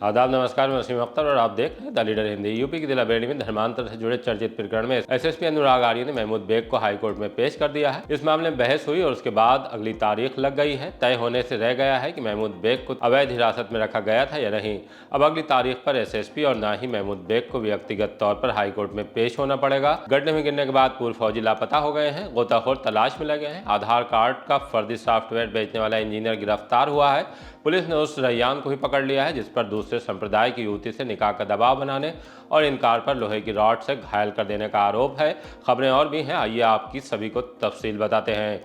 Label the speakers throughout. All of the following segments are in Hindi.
Speaker 1: आदाब, नमस्कार। मैं वसीम अख्तर और आप देख रहे हैं द लीडर हिंदी। यूपी के जिला बरेली में धर्मांतर से जुड़े चर्चित प्रकरण में एसएसपी अनुराग आर्य ने महमूद बेग को हाईकोर्ट में पेश कर दिया है। इस मामले में बहस हुई और उसके बाद अगली तारीख लग गई है। तय होने से रह गया है कि महमूद बेग को अवैध हिरासत में रखा गया था या नहीं। अब अगली तारीख पर एसएसपी और न ही महमूद बेग को व्यक्तिगत तौर पर हाईकोर्ट में पेश होना पड़ेगा। गड्ढे में गिरने के बाद पूर्व फौजी लापता हो गए हैं, गोताखोर तलाश में लगे हैं। आधार कार्ड का फर्जी सॉफ्टवेयर बेचने वाला इंजीनियर गिरफ्तार हुआ है। पुलिस ने उस रैयान को भी पकड़ लिया है जिस पर दूसरे संप्रदाय की युवती से निकाह का दबाव बनाने और इनकार पर लोहे की रॉड से घायल कर देने का आरोप है। खबरें और भी हैं, आइए आपकी सभी को तफसील बताते हैं।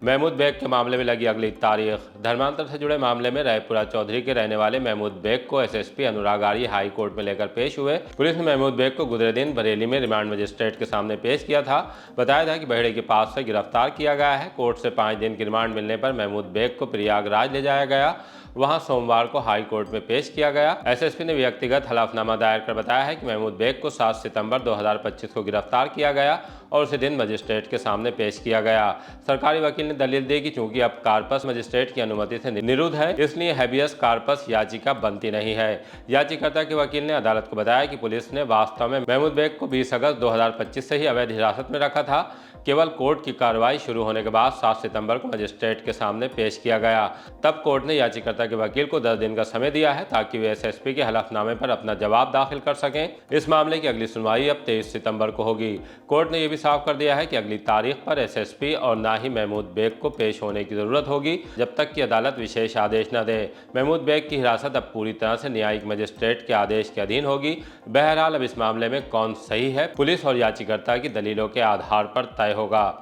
Speaker 1: महमूद बेग के मामले में लगी अगली तारीख। धर्मांतर से जुड़े मामले में रायपुरा चौधरी के रहने वाले महमूद बेग को SSP Anurag Arya high court में लेकर पेश हुए। पुलिस ने महमूद बेग को गुजरे दिन बरेली में रिमांड मजिस्ट्रेट के सामने पेश किया था। बताया था कि बहेड़े के पास से गिरफ्तार किया गया है। कोर्ट से 5 दिन की रिमांड मिलने पर महमूद बेग को प्रयागराज ले जाया गया। वहां सोमवार को हाई कोर्ट में पेश किया गया। एसएसपी ने व्यक्तिगत हलफनामा दायर कर बताया है कि महमूद बेग को 7 सितंबर 2025 को गिरफ्तार किया गया और उसी दिन मजिस्ट्रेट के सामने पेश किया गया। सरकारी वकील ने दलील दी कि चूंकि अब कार्पस मजिस्ट्रेट की अनुमति से निरुद्ध है, इसलिए हैबियस कार्पस याचिका बनती नहीं है। याचिकाकर्ता के वकील ने अदालत को बताया कि पुलिस ने वास्तव में महमूद बेग को 20 अगस्त 2025 से ही अवैध हिरासत में रखा था। केवल कोर्ट की कार्रवाई शुरू होने के बाद 7 सितंबर को मजिस्ट्रेट के सामने पेश किया गया। तब कोर्ट ने याचिकाकर्ता के वकील को 10 दिन का समय दिया है ताकि वे एसएसपी के हलफनामे पर अपना जवाब दाखिल कर सकें। इस मामले की अगली सुनवाई अब 23 सितंबर को होगी। कोर्ट ने यह भी साफ कर दिया है कि अगली तारीख पर एसएसपी और न ही महमूद बेग को पेश होने की जरूरत होगी जब तक कि अदालत विशेष आदेश न दे। महमूद बेग की हिरासत अब पूरी तरह से न्यायिक मजिस्ट्रेट के आदेश के अधीन होगी। बहरहाल अब इस मामले में कौन सही है, पुलिस और याचिकाकर्ता की दलीलों के आधार पर तय होगा।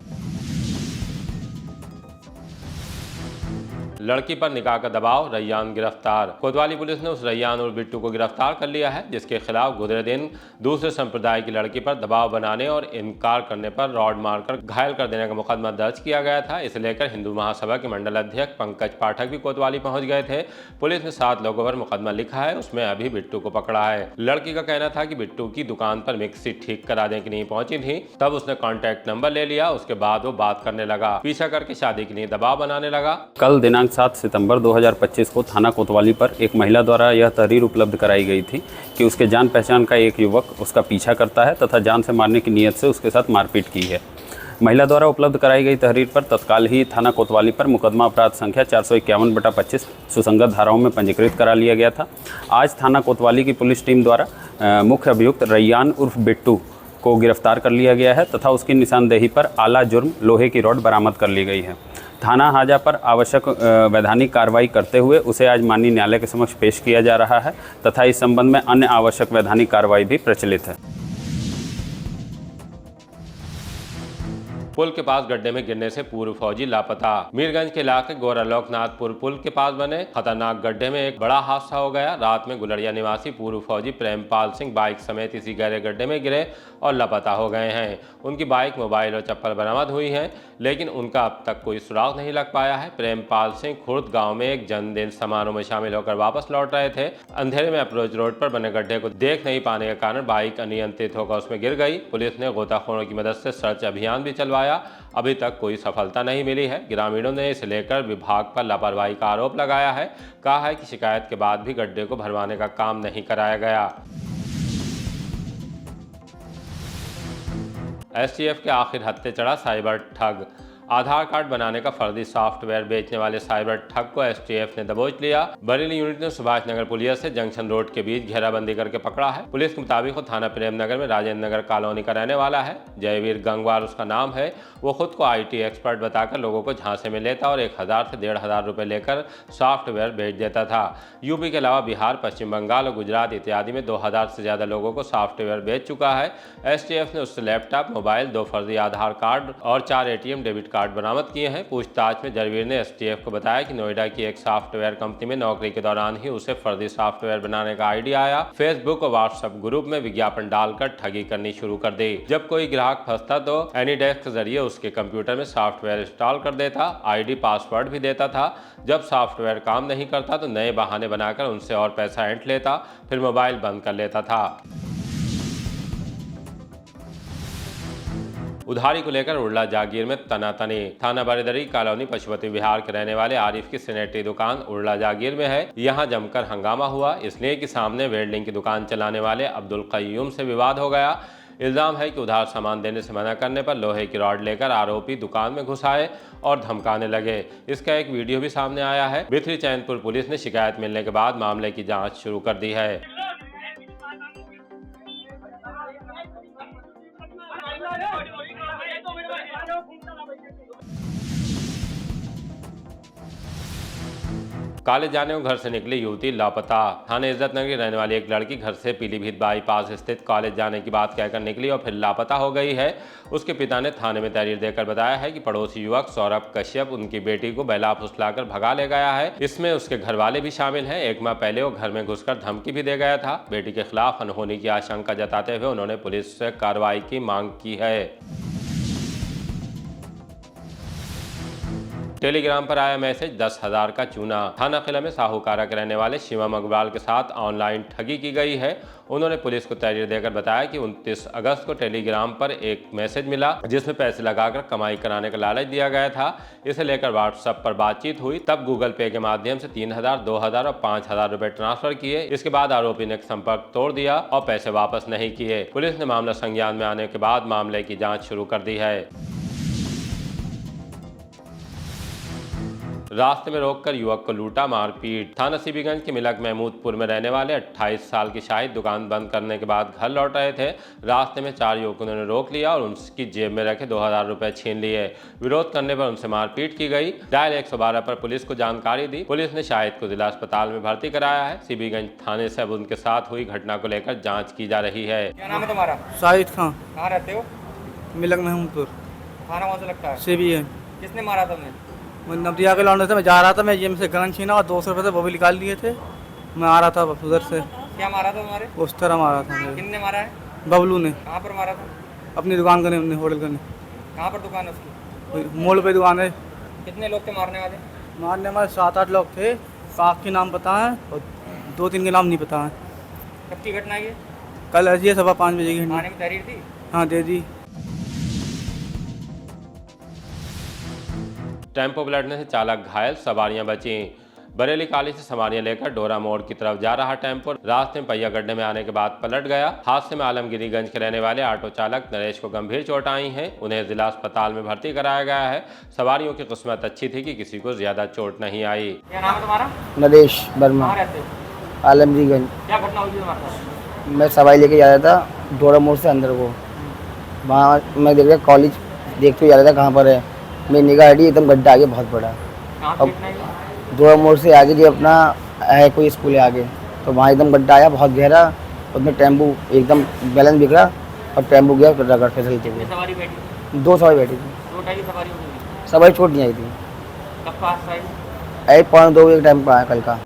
Speaker 1: लड़की पर निकाह का दबाव, रैयान गिरफ्तार। कोतवाली पुलिस ने उस रैयान और बिट्टू को गिरफ्तार कर लिया है जिसके खिलाफ गुजरे दिन दूसरे संप्रदाय की लड़की पर दबाव बनाने और इनकार करने पर रॉड मारकर घायल कर देने का मुकदमा दर्ज किया गया था। इसे लेकर हिंदू महासभा के मंडल अध्यक्ष पंकज पाठक भी कोतवाली पहुंच गए थे। पुलिस ने 7 लोगों पर मुकदमा लिखा है, उसमें अभी बिट्टू को पकड़ा है। लड़की का कहना था कि बिट्टू की दुकान पर मिक्सी ठीक कराने के लिए पहुंची थी, तब उसने कॉन्टैक्ट नंबर ले लिया। उसके बाद वो बात करने लगा, पीछा करके शादी के लिए दबाव बनाने लगा।
Speaker 2: कल दिनांक 7 सितंबर 2025 को थाना कोतवाली पर एक महिला द्वारा यह तहरीर उपलब्ध कराई गई थी कि उसके जान पहचान का एक युवक उसका पीछा करता है तथा जान से मारने की नीयत से उसके साथ मारपीट की है। महिला द्वारा उपलब्ध कराई गई तहरीर पर तत्काल ही थाना कोतवाली पर मुकदमा अपराध संख्या 451/25 सुसंगत धाराओं में पंजीकृत करा लिया गया था। आज थाना कोतवाली की पुलिस टीम द्वारा मुख्य अभियुक्त रैयान उर्फ बिट्टू को गिरफ्तार कर लिया गया है तथा उसकी निशानदेही पर आला जुर्म लोहे की रॉड बरामद कर ली गई है। थाना हाजा पर आवश्यक वैधानिक कार्रवाई करते हुए उसे आज माननीय न्यायालय के समक्ष पेश किया जा रहा है तथा इस संबंध में अन्य आवश्यक वैधानिक कार्रवाई भी प्रचलित है।
Speaker 1: पुल के पास गड्ढे में गिरने से पूर्व फौजी लापता। मीरगंज के इलाके गोरा लोकनाथपुर पुल के पास बने खतरनाक गड्ढे में एक बड़ा हादसा हो गया। रात में गुलड़िया निवासी पूर्व फौजी प्रेमपाल सिंह बाइक समेत इसी गहरे गड्ढे में गिरे और लापता हो गए हैं। उनकी बाइक, मोबाइल और चप्पल बरामद हुई हैं, लेकिन उनका अब तक कोई सुराग नहीं लग पाया है। प्रेमपाल सिंह खुर्द गांव में एक जन्मदिन समारोह में शामिल होकर वापस लौट रहे थे। अंधेरे में अप्रोच रोड पर बने गड्ढे को देख नहीं पाने के कारण बाइक अनियंत्रित होकर उसमें गिर गई। पुलिस ने गोताखोरों की मदद से सर्च अभियान भी चलवाया। अभी तक कोई सफलता नहीं मिली है। ग्रामीणों ने इसे लेकर विभाग पर लापरवाही का आरोप लगाया है। कहा है कि शिकायत के बाद भी गड्ढे को भरवाने का काम नहीं कराया गया। एसटीएफ के आखिर हत्थे चढ़ा साइबर ठग। आधार कार्ड बनाने का फर्जी सॉफ्टवेयर बेचने वाले साइबर ठग को एसटीएफ ने दबोच लिया। बरेली यूनिट ने सुभाष नगर पुलिया से जंक्शन रोड के बीच घेराबंदी करके पकड़ा है। पुलिस के मुताबिक वो थाना प्रेम नगर में राजेंद्र नगर कॉलोनी का रहने वाला है। जयवीर गंगवार उसका नाम है। वो खुद को आईटी एक्सपर्ट बताकर लोगों को झांसे में लेता और 1000 से 1500 रुपये लेकर सॉफ्टवेयर बेच देता था। यूपी के अलावा बिहार, पश्चिम बंगाल और गुजरात इत्यादि में 2000 से ज़्यादा लोगों को सॉफ्टवेयर बेच चुका है। एसटीएफ ने उससे लैपटॉप, मोबाइल, 2 फर्जी आधार कार्ड और 4 एटीएम डेबिट कार्ड बरामद किए हैं। पूछताछ में जरवीर ने एसटीएफ को बताया कि नोएडा की एक सॉफ्टवेयर कंपनी में नौकरी के दौरान ही उसे फर्जी सॉफ्टवेयर बनाने का आइडिया आया। फेसबुक और व्हाट्सएप ग्रुप में विज्ञापन डालकर ठगी करनी शुरू कर दी। जब कोई ग्राहक फंसता तो एनीडेस्क के जरिए उसके कंप्यूटर में सॉफ्टवेयर इंस्टॉल कर देता, आईडी पासवर्ड भी देता था। जब सॉफ्टवेयर काम नहीं करता तो नए बहाने बनाकर उनसे और पैसा ऐंठ लेता, फिर मोबाइल बंद कर लेता था। उधारी को लेकर उड़ला जागीर में तनातनी। थाना बरेदरी कॉलोनी पशुपति विहार के रहने वाले आरिफ की सैनिटरी दुकान उड़ला जागीर में है। यहां जमकर हंगामा हुआ, इसलिए कि सामने वेल्डिंग की दुकान चलाने वाले अब्दुल कय्यूम से विवाद हो गया। इल्जाम है कि उधार सामान देने से मना करने पर लोहे की रॉड लेकर आरोपी दुकान में घुस आए और धमकाने लगे। इसका एक वीडियो भी सामने आया है। बिथरी चैनपुर पुलिस ने शिकायत मिलने के बाद मामले की जांच शुरू कर दी है। कॉलेज जाने को घर से निकली युवती लापता। थाने इज्जतनगर की रहने वाली एक लड़की घर से पीलीभीत बाईपास स्थित कॉलेज जाने की बात कहकर निकली और फिर लापता हो गई है। उसके पिता ने थाने में तहरीर देकर बताया है कि पड़ोसी युवक सौरभ कश्यप उनकी बेटी को बेला फुसलाकर भगा ले गया है। इसमें उसके घर वाले भी शामिल हैं। 1 माह पहले वो घर में घुसकर धमकी भी दे गया था। बेटी के खिलाफ अनहोनी की आशंका जताते हुए उन्होंने पुलिस से कार्रवाई की मांग की है। टेलीग्राम पर आया मैसेज 10,000 का चूना। थाना किला में साहूकारा के रहने वाले शिवम अग्रवाल के साथ ऑनलाइन ठगी की गई है। उन्होंने पुलिस को तहरीर देकर बताया कि 29 अगस्त को टेलीग्राम पर एक मैसेज मिला जिसमें पैसे लगाकर कमाई कराने का लालच दिया गया था। इसे लेकर व्हाट्सएप पर बातचीत हुई। तब गूगल पे के माध्यम से 3,000, 2,000 और 5,000 रुपए ट्रांसफर किए। इसके बाद आरोपी ने संपर्क तोड़ दिया और पैसे वापस नहीं किए। पुलिस ने मामला संज्ञान में आने के बाद मामले की जाँच शुरू कर दी है। रास्ते में रोककर युवक को लूटा, मारपीट। थाना सीबीगंज के मिलक महमूदपुर में रहने वाले 28 साल की शाहिद दुकान बंद करने के बाद घर लौट रहे थे। रास्ते में 4 युवकों ने रोक लिया और उनकी जेब में रखे 2,000 रुपए छीन लिए। विरोध करने पर उनसे मारपीट की गई। डायल 112 पर पुलिस को जानकारी दी। पुलिस ने शाहिद को जिला अस्पताल में भर्ती कराया है। सीबीगंज थाने से अब उनके साथ हुई घटना को लेकर जाँच की जा रही है।
Speaker 3: क्या नाम है तुम्हारा?
Speaker 4: शाहिद खान।
Speaker 3: कहाँ रहते हो?
Speaker 4: मिलक महमूदपुर।
Speaker 3: थाना कौन सा लगता है?
Speaker 4: सीबीएन।
Speaker 3: किसने मारा तुमने?
Speaker 4: मैं नदिया के लौंडे से मैं जा रहा था, मैं जेब से गन छीना और 200 रुपये थे वो भी निकाल लिए थे। मैं आ रहा था उधर से।
Speaker 3: क्या मारा था तुम्हारे?
Speaker 4: उस तरह मारा था मुझे।
Speaker 3: किसने मारा है?
Speaker 4: बबलू ने।
Speaker 3: कहाँ पर मारा था?
Speaker 4: अपनी दुकान करने, होटल करने।
Speaker 3: कहाँ पर दुकान है उसकी?
Speaker 4: मोड़ पे दुकान है।
Speaker 3: कितने लोग थे मारने वाले?
Speaker 4: मारने हमारे 7-8 लोग थे। 5 के नाम पता है और 2-3 के नाम नहीं पता है।
Speaker 3: कब की घटना ये?
Speaker 4: कल है 5:15 बजे की घटना।
Speaker 3: थाने में तहरीर दी?
Speaker 4: हाँ दे दी।
Speaker 1: टेम्पो पलटने से चालक घायल, सवारियां बची। बरेली कॉलेज से सवारियां लेकर डोरा मोड़ की तरफ जा रहा टेम्पो रास्ते में पहिया गड्ढे में आने के बाद पलट गया। हादसे में आलमगिरीगंज के रहने वाले ऑटो चालक नरेश को गंभीर चोट आई है। उन्हें जिला अस्पताल में भर्ती कराया गया है। सवारियों की किस्मत अच्छी थी कि किसी को ज्यादा चोट नहीं आई।
Speaker 3: क्या नाम है तुम्हारा?
Speaker 4: नरेश वर्मा।
Speaker 3: कहाँ रहते हो?
Speaker 4: आलमगीरगंज।
Speaker 3: क्या घटना हुई थी तुम्हारे साथ?
Speaker 4: मैं सवारी लेके जा रहा था डोरा मोड़ से अंदर को। वहाँ मैं देख रहा कॉलेज देखते जा रहा था कहाँ पर है। मेरी निगाह हटी, एकदम गड्ढा आगे बहुत बड़ा।
Speaker 3: कहाँ
Speaker 4: अब
Speaker 3: पे घटना हुई?
Speaker 4: डोरा मोड़ से आगे जो अपना है कोई स्कूल है आगे, तो वहाँ एकदम गड्ढा आया बहुत गहरा। उसमें टेम्पू एकदम बैलेंस बिगड़ा और टेम्पू गया रगड़ फिसलते हुए।
Speaker 3: कितनी सवारी बैठी?
Speaker 4: 2 सवारी बैठी थी।
Speaker 3: चोट आई? सवारी हो गई?
Speaker 4: सवारी छोट नहीं आई थी।
Speaker 3: कब का हादसा है?
Speaker 4: 1:15 एक टाइम पर आया कल का।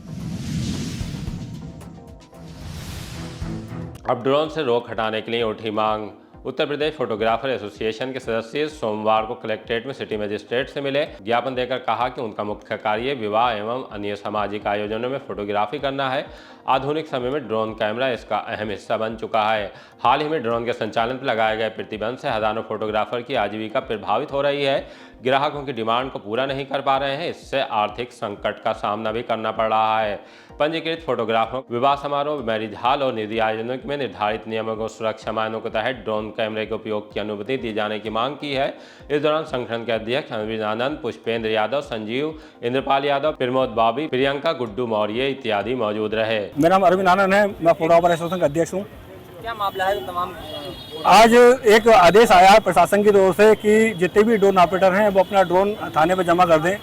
Speaker 1: अब ड्रोन से रोक हटाने के लिए उठी मांग। उत्तर प्रदेश फोटोग्राफर एसोसिएशन के सदस्य सोमवार को कलेक्ट्रेट में सिटी मजिस्ट्रेट से मिले। ज्ञापन देकर कहा कि उनका मुख्य कार्य विवाह एवं अन्य सामाजिक आयोजनों में फोटोग्राफी करना है। आधुनिक समय में ड्रोन कैमरा इसका अहम हिस्सा बन चुका है। हाल ही में ड्रोन के संचालन पर लगाए गए प्रतिबंध से हजारों फोटोग्राफर की आजीविका प्रभावित हो रही है। ग्राहकों की डिमांड को पूरा नहीं कर पा रहे हैं। इससे आर्थिक संकट का सामना भी करना पड़ रहा है। पंजीकृत फोटोग्राफरों विवाह समारोह, मैरिज हॉल और निजी आयोजनों में निर्धारित नियमों और सुरक्षा मानकों के तहत ड्रोन कैमरे के उपयोग की अनुमति दी जाने की मांग की है। इस दौरान संगठन के अध्यक्ष अरविंद, पुष्पेंद्र यादव, संजीव, इंद्रपाल यादव, प्रमोद बाबी, प्रियंका, गुड्डू मौर्य इत्यादि मौजूद रहे।
Speaker 5: मेरा नाम अरविंद आनंद है, मैं फोटोग्राफर एसोसिएशन का अध्यक्ष हूँ।
Speaker 3: क्या मामला है? तमाम
Speaker 5: आज एक आदेश आया है प्रशासन की तरफ से कि जितने भी ड्रोन ऑपरेटर हैं वो अपना ड्रोन थाने पर जमा कर दें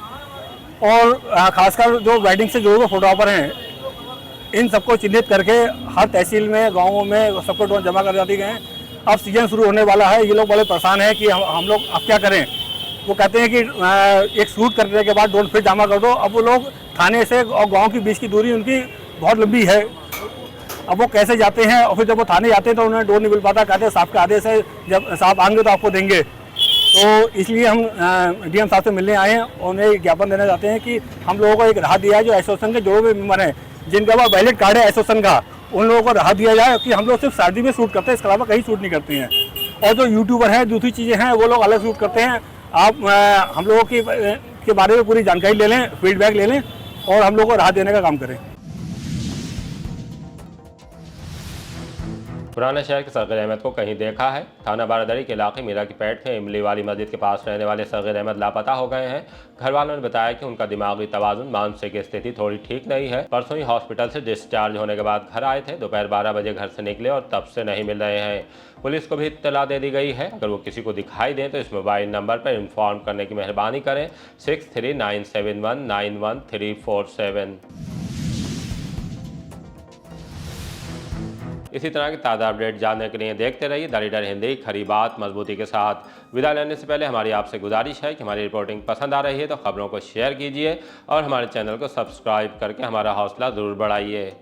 Speaker 5: और खासकर जो वेडिंग से जुड़े हुए फोटोग्राफर हैं इन सबको चिन्हित करके हर तहसील में, गाँवों में सबको ड्रोन जमा कर दिए गए हैं। अब सीजन शुरू होने वाला है। ये लोग बड़े परेशान हैं कि हम लोग अब क्या करें। वो कहते हैं कि एक शूट करने के बाद ड्रोन फिर जमा कर दो। अब वो लोग थाने से और गाँव के बीच की दूरी उनकी बहुत लंबी है। अब वो कैसे जाते हैं और फिर जब वो थाने जाते हैं तो उन्हें ड्रोन नहीं मिल पाता। कहते हैं साहब का आदेश है, जब साहब आएंगे तो आपको देंगे। तो इसलिए हम डीएम साहब से मिलने आए हैं और उन्हें ज्ञापन देना चाहते हैं कि हम लोगों को एक राहत दिया है। जो एसोसिएशन के जो भी मेंबर हैं जिनका पास वैलिड कार्ड है एसोसिएशन का, उन लोगों को राहत दिया जाए कि हम लोग सिर्फ शादी में शूट करते हैं, इसके अलावा कहीं शूट नहीं करते हैं। और जो यूट्यूबर हैं, दूसरी चीज़ें हैं, वो लोग अलग शूट करते हैं। आप हम लोगों के बारे में पूरी जानकारी ले लें, फीडबैक ले लें और हम लोग को राहत देने का काम करें।
Speaker 1: पुराने शहर के सगीर अहमद को कहीं देखा है? थाना बारादरी के इलाके मीरा की पेट में इमली वाली मस्जिद के पास रहने वाले सगीर अहमद लापता हो गए हैं। घर वालों ने बताया कि उनका दिमागी तवाजुन, मानसिक स्थिति थोड़ी ठीक नहीं है। परसों ही हॉस्पिटल से डिस्चार्ज होने के बाद घर आए थे। दोपहर 12 बजे घर से निकले और तब से नहीं मिल रहे हैं। पुलिस को भी इत्तला दे दी गई है। अगर वो किसी को दिखाई दें तो इस मोबाइल नंबर पर इन्फॉर्म करने की मेहरबानी करें, 6397191347। इसी तरह की ताज़ा अपडेट जानने के लिए देखते रहिए द लीडर हिंदी, खरी बात मजबूती के साथ। विदा लेने से पहले हमारी आपसे गुजारिश है कि हमारी रिपोर्टिंग पसंद आ रही है तो खबरों को शेयर कीजिए और हमारे चैनल को सब्सक्राइब करके हमारा हौसला ज़रूर बढ़ाइए।